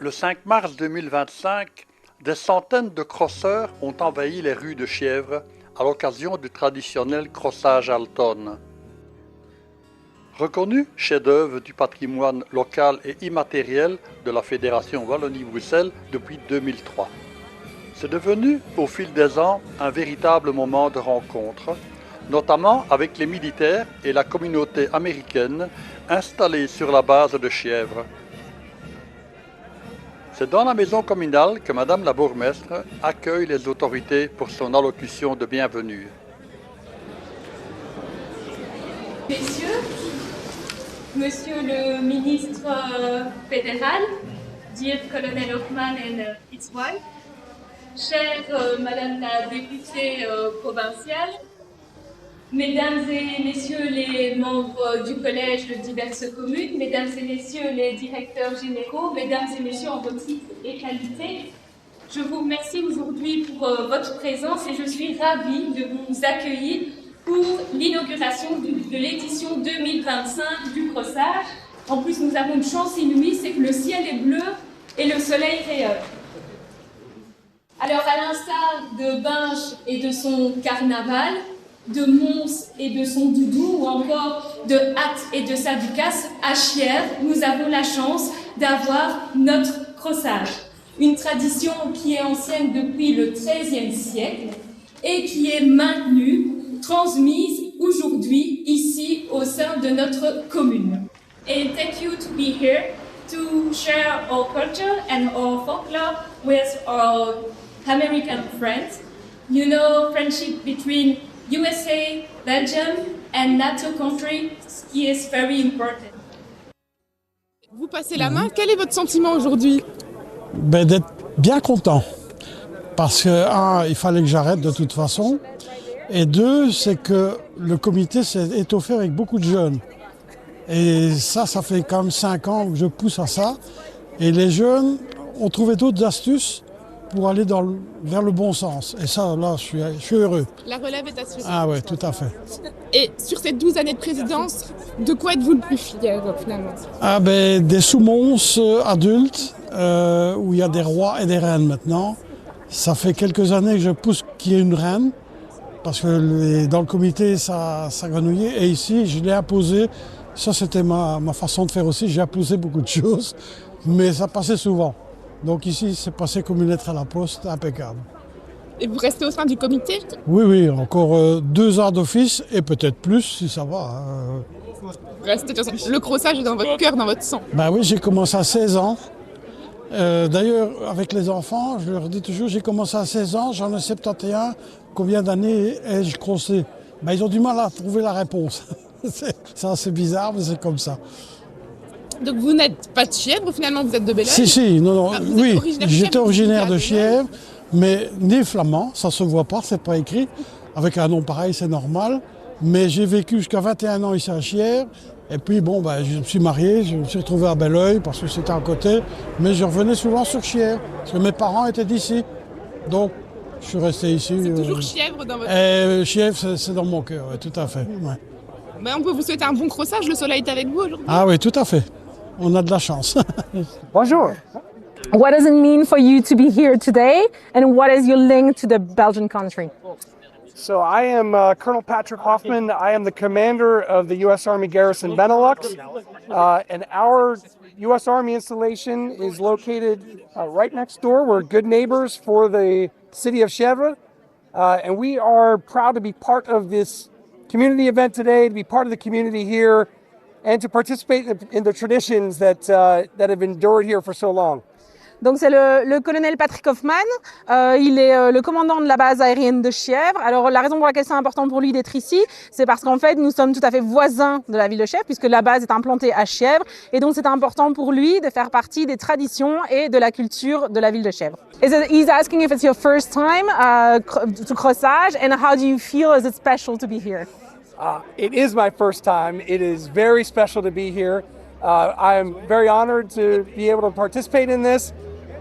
Le 5 mars 2025, des centaines de crosseurs ont envahi les rues de Chièvres à l'occasion du traditionnel crossage à l'automne. Reconnu chef-d'œuvre du patrimoine local et immatériel de la Fédération Wallonie-Bruxelles depuis 2003. C'est devenu, au fil des ans, un véritable moment de rencontre, notamment avec les militaires et la communauté américaine installée sur la base de Chièvres. C'est dans la maison communale que Madame la bourgmestre accueille les autorités pour son allocution de bienvenue. Messieurs, Monsieur le ministre fédéral, dear Colonel Hoffman and his wife, chère Madame la députée provinciale, Mesdames et Messieurs les membres du collège de diverses communes, Mesdames et Messieurs les directeurs généraux, Mesdames et Messieurs en vos titres et qualités, je vous remercie aujourd'hui pour votre présence et je suis ravie de vous accueillir pour l'inauguration de l'édition 2025 du crossage. En plus, nous avons une chance inouïe, c'est que le ciel est bleu et le soleil rayonne. Alors, à l'instar de Binche et de son carnaval, de Mons et de son doudou, ou encore de Hatt et de sa ducasse, à Chièvres, nous avons la chance d'avoir notre crossage. Une tradition qui est ancienne depuis le XIIIe siècle et qui est maintenue, transmise aujourd'hui ici au sein de notre commune. And thank you to be here to share our culture and our folklore with our American friends. You know, friendship between USA, Belgium and NATO countries is very important. Vous passez la main, quel est votre sentiment aujourd'hui? D'être bien content. Parce que, un, il fallait que j'arrête de toute façon. Et deux, c'est que le comité s'est étoffé avec beaucoup de jeunes. Et ça fait quand même 5 ans que je pousse à ça. Et les jeunes ont trouvé d'autres astuces pour aller vers le bon sens. Et ça, là, je suis heureux. La relève est assurée. Ah ouais, tout à fait. Et sur ces 12 années de présidence, de quoi êtes-vous le plus fier, finalement? Des sous-mons adultes, où il y a des rois et des reines maintenant. Ça fait quelques années que je pousse qu'il y ait une reine, parce que dans le comité, ça grenouillait. Et ici, je l'ai imposé. Ça, c'était ma façon de faire aussi. J'ai imposé beaucoup de choses, mais ça passait souvent. Donc ici, c'est passé comme une lettre à la poste, impeccable. Et vous restez au sein du comité? Oui, encore 2 ans d'office et peut-être plus si ça va. Le crossage est dans votre cœur, dans votre sang. Oui, j'ai commencé à 16 ans. D'ailleurs, avec les enfants, je leur dis toujours, j'ai commencé à 16 ans, j'en ai 71. Combien d'années ai-je crossé? Ils ont du mal à trouver la réponse. C'est assez bizarre, mais c'est comme ça. Donc vous n'êtes pas de Chièvres, finalement, vous êtes de Belleuil? Si, non, oui, j'étais originaire de Chièvres, mais né flamand, ça se voit pas, c'est pas écrit. Avec un nom pareil, c'est normal. Mais j'ai vécu jusqu'à 21 ans ici à Chièvres. Et puis je me suis marié, je me suis retrouvé à Belleuil parce que c'était à côté. Mais je revenais souvent sur Chièvres, parce que mes parents étaient d'ici. Donc je suis resté ici. C'est toujours Chièvres dans votre cœur? Chièvres, c'est dans mon cœur, oui, tout à fait. Ouais. On peut vous souhaiter un bon crossage, le soleil est avec vous aujourd'hui. Ah oui, tout à fait. On a de la chance. Bonjour. What does it mean for you to be here today, and what is your link to the Belgian country? So I am Colonel Patrick Hoffman. I am the commander of the U.S. Army Garrison Benelux, and our U.S. Army installation is located right next door. We're good neighbors for the city of Chièvres, and we are proud to be part of this community event today, to be part of the community here, and to participate in the traditions that have endured here for so long. Donc c'est le colonel Patrick Hoffman, il est le commandant de la base aérienne de Chièvres. Alors la raison pour laquelle c'est important pour lui d'être ici, c'est parce qu'en fait nous sommes tout à fait voisins de la ville de Chièvres, puisque la base est implantée à Chièvres, et donc c'est important pour lui de faire partie des traditions et de la culture de la ville de Chièvres. He's asking if it's your first time to crossage, and how do you feel? Is it special to be here? It is my first time. It is very special to be here. I am very honored to be able to participate in this.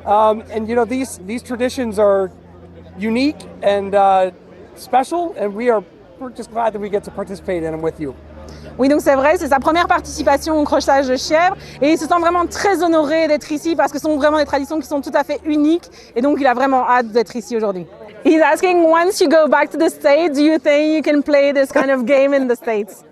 And you know, these traditions are unique and special, and we're just glad that we get to participate in them with you. Oui, donc c'est vrai, c'est sa première participation au crochetage de chèvre et il se sent vraiment très honoré d'être ici parce que ce sont vraiment des traditions qui sont tout à fait uniques et donc il a vraiment hâte d'être ici aujourd'hui. He's asking, once you go back to the States, do you think you can play this kind of game in the States?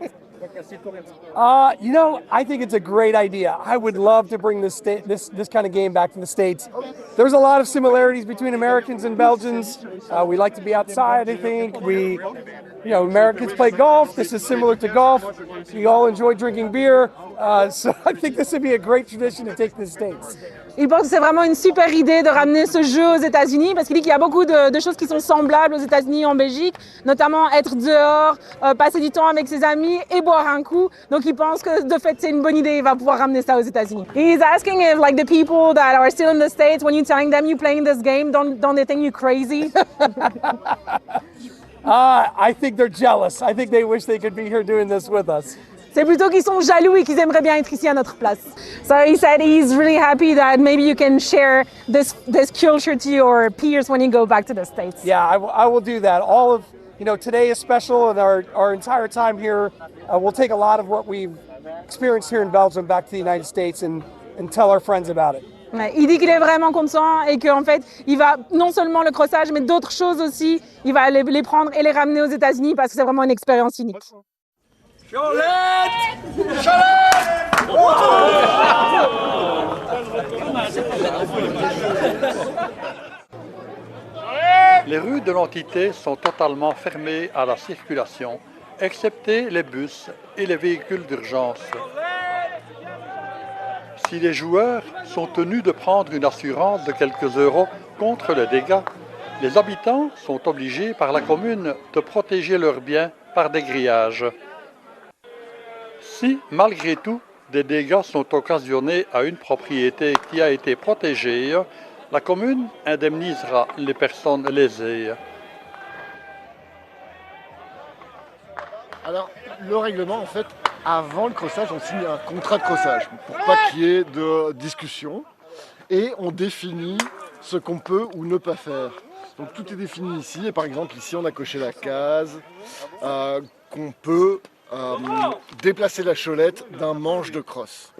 You know, I think it's a great idea. I would love to bring this kind of game back to the States. There's a lot of similarities between Americans and Belgians. We like to be outside, I think. Americans play golf. This is similar to golf. We all enjoy drinking beer. So I think this would be a great tradition to take to the States. Il pense que c'est vraiment une super idée de ramener ce jeu aux États-Unis parce qu'il dit qu'il y a beaucoup de choses qui sont semblables aux États-Unis et en Belgique, notamment être dehors, passer du temps avec ses amis et boire un coup. Donc il pense que de fait c'est une bonne idée, il va pouvoir ramener ça aux États-Unis. He's asking if like the people that are still in the States, when you're telling them you're playing this game, don't they think you're crazy? I think they're jealous. I think they wish they could be here doing this with us. C'est plutôt qu'ils sont jaloux et qu'ils aimeraient bien être ici à notre place. So he said he's really happy that maybe you can share this culture to your peers when you go back to the States. Yeah, I will do that. Today is special and our entire time here, we'll take a lot of what we've experienced here in Belgium back to the United States and tell our friends about it. Ouais, il dit qu'il est vraiment content et qu'en fait, il va non seulement le crossage, mais d'autres choses aussi, il va les prendre et les ramener aux États-Unis parce que c'est vraiment une expérience unique. Les rues de l'entité sont totalement fermées à la circulation, excepté les bus et les véhicules d'urgence. Si les joueurs sont tenus de prendre une assurance de quelques euros contre les dégâts, les habitants sont obligés par la commune de protéger leurs biens par des grillages. Si, malgré tout, des dégâts sont occasionnés à une propriété qui a été protégée, la commune indemnisera les personnes lésées. Alors, le règlement, en fait, avant le crossage, on signe un contrat de crossage pour pas qu'il y ait de discussion et on définit ce qu'on peut ou ne pas faire. Donc tout est défini ici et par exemple ici on a coché la case qu'on peut déplacer la cholette d'un manche de crosse.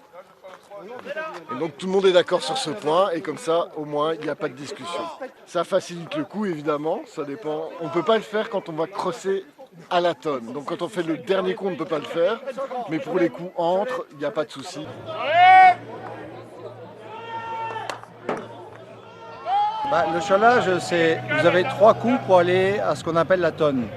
Et donc tout le monde est d'accord sur ce point et comme ça au moins il n'y a pas de discussion. Ça facilite le coup évidemment, ça dépend. On ne peut pas le faire quand on va crosser à la tonne. Donc quand on fait le dernier coup on ne peut pas le faire, mais pour les coups entre, il n'y a pas de souci. Le cholage, c'est vous avez 3 coups pour aller à ce qu'on appelle la tonne.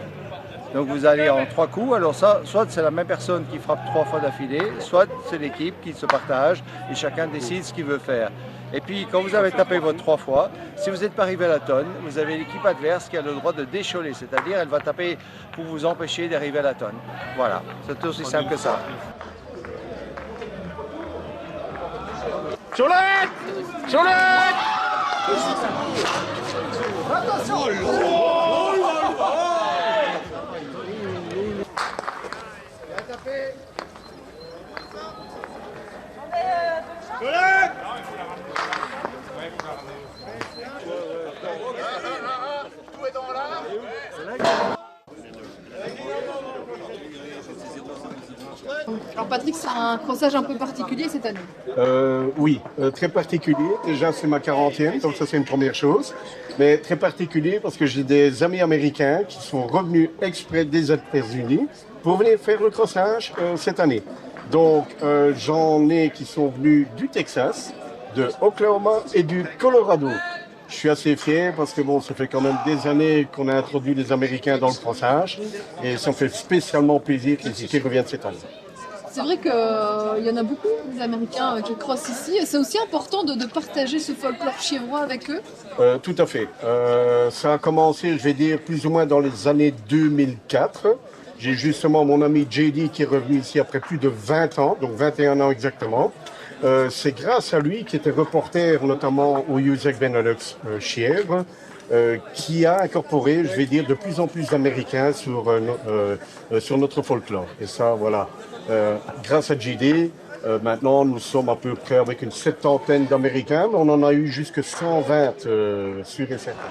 Donc vous allez en 3 coups, alors ça, soit c'est la même personne qui frappe 3 fois d'affilée, soit c'est l'équipe qui se partage et chacun décide ce qu'il veut faire. Et puis quand vous avez tapé votre 3 fois, si vous n'êtes pas arrivé à la tonne, vous avez l'équipe adverse qui a le droit de décholer, c'est-à-dire elle va taper pour vous empêcher d'arriver à la tonne. Voilà, c'est aussi simple que ça. Cholette! Cholette! Alors Patrick, c'est un crossage un peu particulier cette année. Oui, très particulier. Déjà, c'est ma 40e, donc ça c'est une première chose. Mais très particulier parce que j'ai des amis américains qui sont revenus exprès des États-Unis pour venir faire le crossage cette année. Donc, j'en ai qui sont venus du Texas, de Oklahoma et du Colorado. Je suis assez fier parce que bon, ça fait quand même des années qu'on a introduit les Américains dans le crossage et ça me fait spécialement plaisir qu'ils reviennent cette année. C'est vrai qu'il y en a beaucoup, des Américains qui crossent ici. C'est aussi important de partager ce folklore chiévrois avec eux. Tout à fait. Ça a commencé, je vais dire, plus ou moins dans les années 2004. J'ai justement mon ami JD qui est revenu ici après plus de 20 ans, donc 21 ans exactement. C'est grâce à lui, qui était reporter notamment au USEC Benelux Chièvre, qui a incorporé, je vais dire, de plus en plus d'Américains sur notre folklore. Et ça, voilà. Grâce à JD, maintenant nous sommes à peu près avec une 70aine d'Américains, mais on en a eu jusque 120 sur et certain.